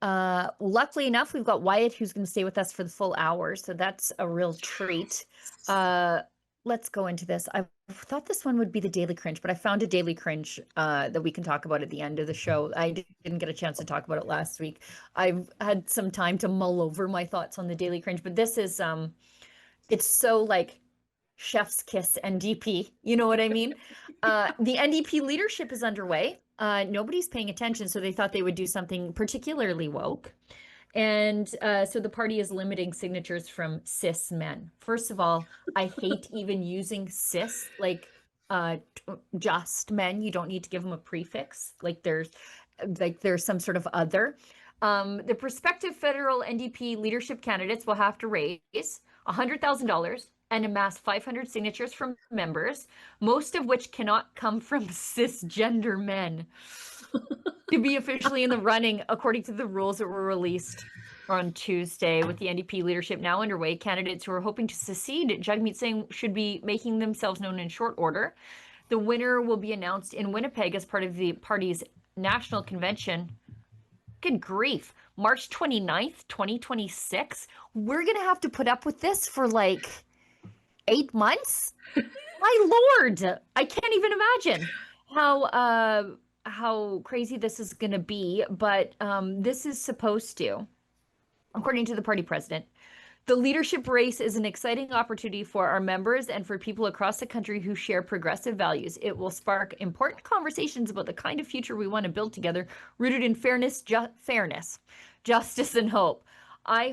Luckily enough, we've got Wyatt who's going to stay with us for the full hour, so that's a real treat. Let's go into this. I thought this one would be the Daily Cringe, but I found a Daily Cringe that we can talk about at the end of the show. I didn't get a chance to talk about it last week. I've had some time to mull over my thoughts on the Daily Cringe, but this is it's so like chef's kiss NDP. You know what I mean? The NDP leadership is underway. Nobody's paying attention, so they thought they would do something particularly woke. And so the party is limiting signatures from cis men. First of all, I hate even using cis, like just men. You don't need to give them a prefix. Like there's some sort of other. The prospective federal NDP leadership candidates will have to raise $100,000 and amass 500 signatures from members, most of which cannot come from cisgender men, to be officially in the running, according to the rules that were released on Tuesday. With the NDP leadership now underway, candidates who are hoping to succeed Jagmeet Singh should be making themselves known in short order. The winner will be announced in Winnipeg as part of the party's national convention. Good grief. March 29th, 2026. We're going to have to put up with this for like 8 months? My Lord, I can't even imagine how crazy this is going to be, but this is supposed to, according to the party president, the leadership race is an exciting opportunity for our members and for people across the country who share progressive values. It will spark important conversations about the kind of future we want to build together, rooted in fairness, justice, and hope. I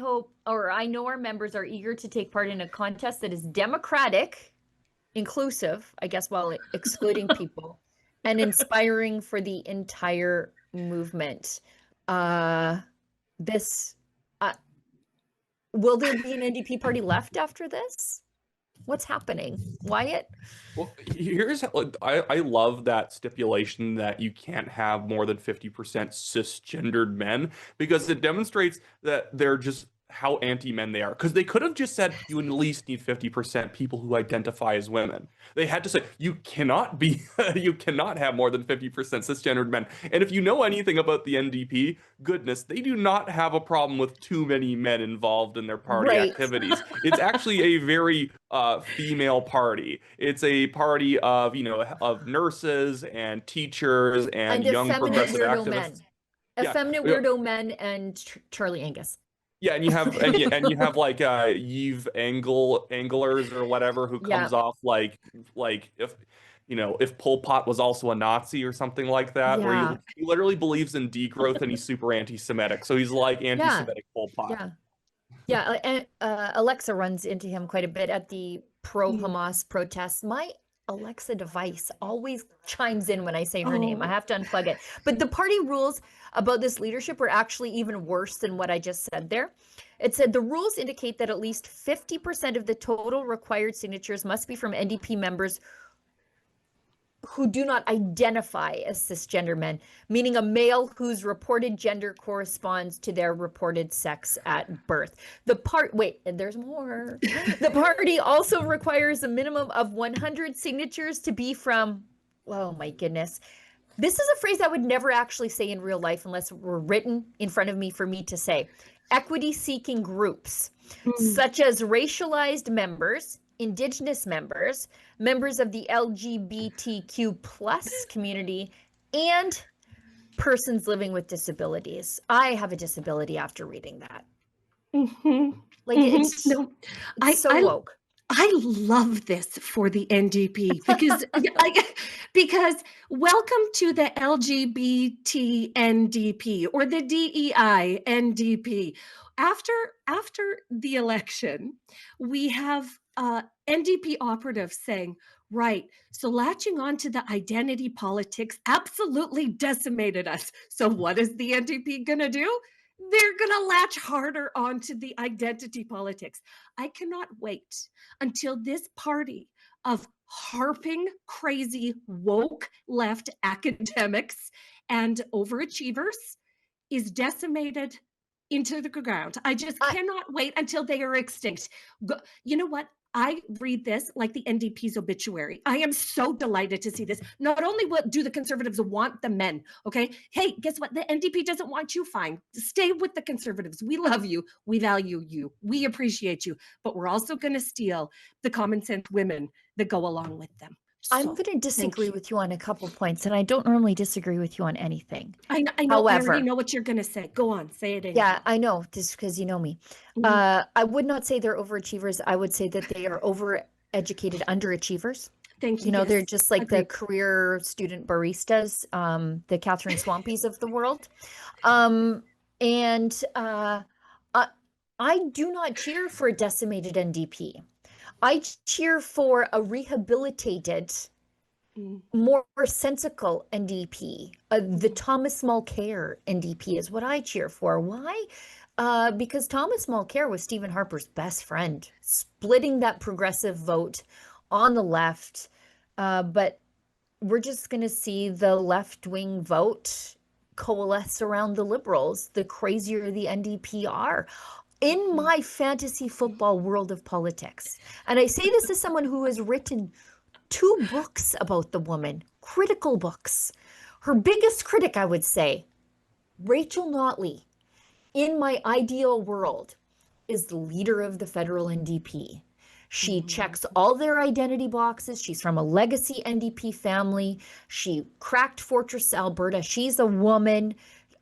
know our members are eager to take part in a contest that is democratic, inclusive, I guess, while excluding people, and inspiring for the entire movement. Will there be an NDP party left after this? What's happening, Wyatt? Well, I love that stipulation that you can't have more than 50% cisgendered men, because it demonstrates that they're just how anti-men they are. Because they could have just said you at least need 50% people who identify as women. They had to say you cannot have more than 50% cisgendered men. And if you know anything about the NDP, goodness, they do not have a problem with too many men involved in their party activities. It's actually a very female party. It's a party of nurses and teachers and young progressive activists. Effeminate weirdo men and Charlie Angus. Yeah, and you have like Yves Anglers or whatever, who comes off like if Pol Pot was also a Nazi or something like that, where he literally believes in degrowth and he's super anti-Semitic. So he's like anti-Semitic Pol Pot. And Alexa runs into him quite a bit at the pro-Hamas protests. My Alexa device always chimes in when I say her name. I have to unplug it. But the party rules about this leadership were actually even worse than what I just said there. It said the rules indicate that at least 50% of the total required signatures must be from NDP members who do not identify as cisgender men, meaning a male whose reported gender corresponds to their reported sex at birth. There's more. The party also requires a minimum of 100 signatures to be from, oh my goodness. This is a phrase I would never actually say in real life unless it were written in front of me for me to say. Equity-seeking groups, such as racialized members, Indigenous members, members of the LGBTQ plus community, and persons living with disabilities. I have a disability after reading that. Like it's so woke. I love this for the NDP because welcome to the LGBT NDP or the DEI NDP. After the election, we have NDP operatives saying, right, so latching on to the identity politics absolutely decimated us. So what is the NDP going to do? They're going to latch harder onto the identity politics. I cannot wait until this party of harping, crazy, woke left academics and overachievers is decimated into the ground. I just cannot wait until they are extinct. You know what? I read this like the NDP's obituary. I am so delighted to see this. Not only do the Conservatives want the men, okay? Hey, guess what? The NDP doesn't want you, fine. Stay with the Conservatives. We love you. We value you. We appreciate you. But we're also going to steal the common sense women that go along with them. I'm So, going to disagree with you on a couple points, and I don't normally disagree with you on anything. I know. I However, already know what you're going to say. Go on, say it. Yeah, I know, just because you know me. Mhm. I would not say they're overachievers. I would say that they are overeducated underachievers. Thank you. You know, they're Yes, just like the agreed. career student baristas, the Catherine Swampies of the world. And I do not cheer for a decimated NDP. I cheer for a rehabilitated, Mm. more sensical NDP. The Thomas Mulcair NDP is what I cheer for. Why? Because Thomas Mulcair was Stephen Harper's best friend, splitting that progressive vote on the left. But we're just going to see the left-wing vote coalesce around the Liberals, the crazier the NDP are. In my fantasy football world of politics, and I say this as someone who has written 2 books about the woman, critical books. Her biggest critic, I would say, Rachel Notley, in my ideal world, is the leader of the federal NDP. She checks all their identity boxes. She's from a legacy NDP family. She cracked Fortress Alberta. She's a woman.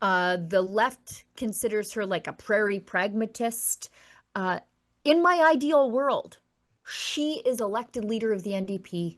The left considers her like a prairie pragmatist. In my ideal world, she is elected leader of the NDP,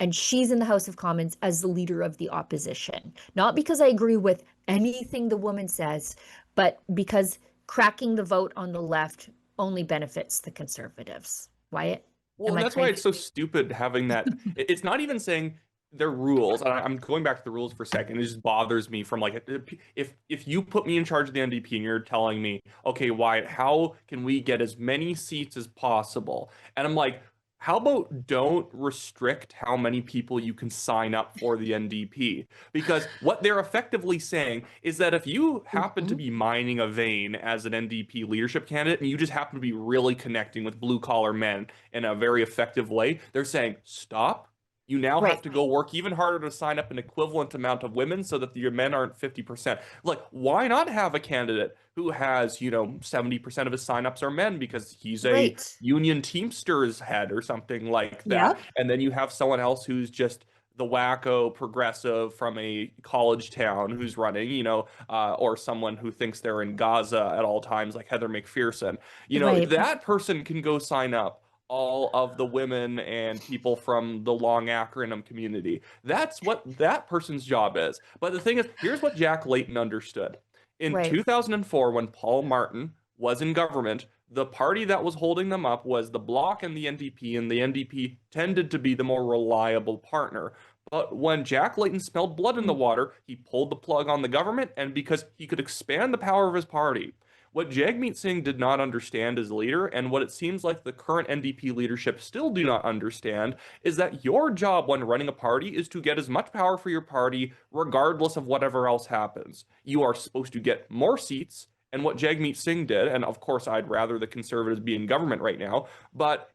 and she's in the House of Commons as the leader of the opposition. Not because I agree with anything the woman says, but because cracking the vote on the left only benefits the Conservatives. Wyatt? Well, and that's why it's so stupid having that. It's not even saying their rules. I'm going back to the rules for a second. It just bothers me from like, if you put me in charge of the NDP and you're telling me, okay, Wyatt, how can we get as many seats as possible? And I'm like, how about don't restrict how many people you can sign up for the NDP? Because what they're effectively saying is that if you happen to be mining a vein as an NDP leadership candidate and you just happen to be really connecting with blue collar men in a very effective way, they're saying, stop. You now have to go work even harder to sign up an equivalent amount of women so that your men aren't 50%. Like, why not have a candidate who has, 70% of his signups are men because he's a union Teamsters head or something like that. Yep. And then you have someone else who's just the wacko progressive from a college town who's running, or someone who thinks they're in Gaza at all times, like Heather McPherson. That person can go sign up all of the women and people from the long acronym community. That's what that person's job is. But the thing is, here's what Jack Layton understood. In 2004, when Paul Martin was in government, the party that was holding them up was the Bloc and the NDP tended to be the more reliable partner. But when Jack Layton smelled blood in the water, he pulled the plug on the government, and because he could expand the power of his party. What Jagmeet Singh did not understand as leader, and what it seems like the current NDP leadership still do not understand, is that your job when running a party is to get as much power for your party, regardless of whatever else happens. You are supposed to get more seats, and what Jagmeet Singh did, and of course I'd rather the Conservatives be in government right now, but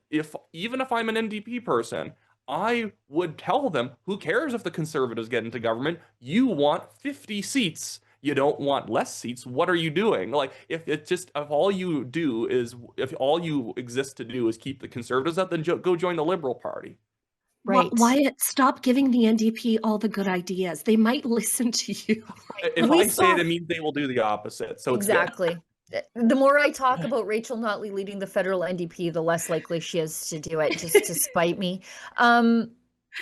even if I'm an NDP person, I would tell them, who cares if the Conservatives get into government? You want 50 seats. You don't want less seats. What are you doing? Like, if all you exist to do is keep the Conservatives up, then go join the Liberal Party. Wyatt, stop giving the NDP all the good ideas. They might listen to you. If I say it, it means they will do the opposite. So exactly. The more I talk about Rachel Notley leading the federal NDP, the less likely she is to do it, just to spite me. And,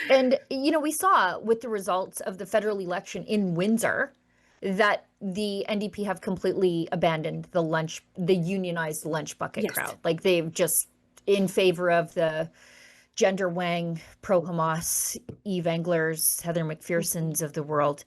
we saw with the results of the federal election in Windsor that the NDP have completely abandoned the unionized lunch bucket crowd. Like, they've just in favor of the gender wang, pro-Hamas, Eve Englers, Heather McPhersons of the world.